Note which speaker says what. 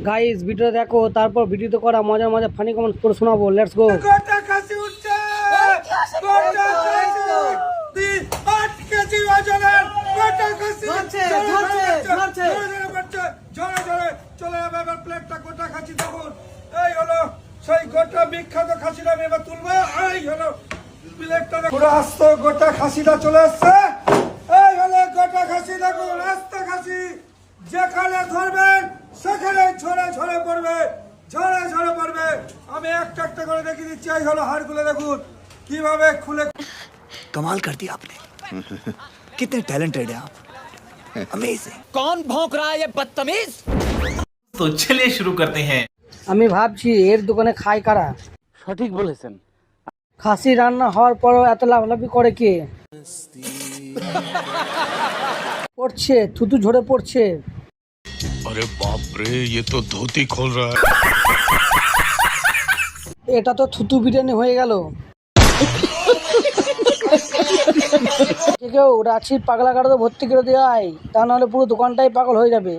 Speaker 1: Guys video দেখো, তারপর ভিডিওতে করা মজার মজার ফানি কমেন্ট করে শোনাবো। Let's go.
Speaker 2: গোটা খাসি উঠছে, গোটা খাসি 8 কেজি ওজনের গোটা খাসি ধরছে জোরে জোরে চলে যাবে। এবার প্লেটটা গোটা খাসি দেখুন, এই হলো সেই গোটা বিখ্যাত খাসিটা আমি এবার তুলবো। এই হলো প্লেটটা, পুরো আস্ত গোটা খাসিটা চলে আসছে। এই হলো গোটা খাসি দেখুন, আস্ত খাসি, যেখানে ধরবেন সেখানে ঝরে ঝরে পড়বে, ঝরে ঝরে পড়বে। আমি একটা একটা করে দেখিয়ে দিচ্ছি। এই হলো হাড়গুলো দেখুন কিভাবে খুলে।
Speaker 3: कमाल कर दिया आपने। कितने टैलेंटेड हैं आप, अमेजिंग।
Speaker 4: कौन भौंक रहा है ये बदतमीज। तो चलिए शुरू करते हैं।
Speaker 1: আমি ভাবছি এর দোকানে খায় কারা?
Speaker 5: সঠিক বলেছেন।
Speaker 1: খাসি রান্না হওয়ার পরও এত লাফালাফি করে কে? পড়ছে, থুতু ঝরে পড়ছে।
Speaker 6: अरे बाप रे, ये तो धोती खोल रहा है।
Speaker 1: এটা তো থুতু বিরিয়ানি হয়ে গেল। কেউ রাঁচির পাগলা গাড়াতে ভর্তি করে দেওয়ায়, তা নাহলে পুরো দোকানটাই পাগল হয়ে যাবে।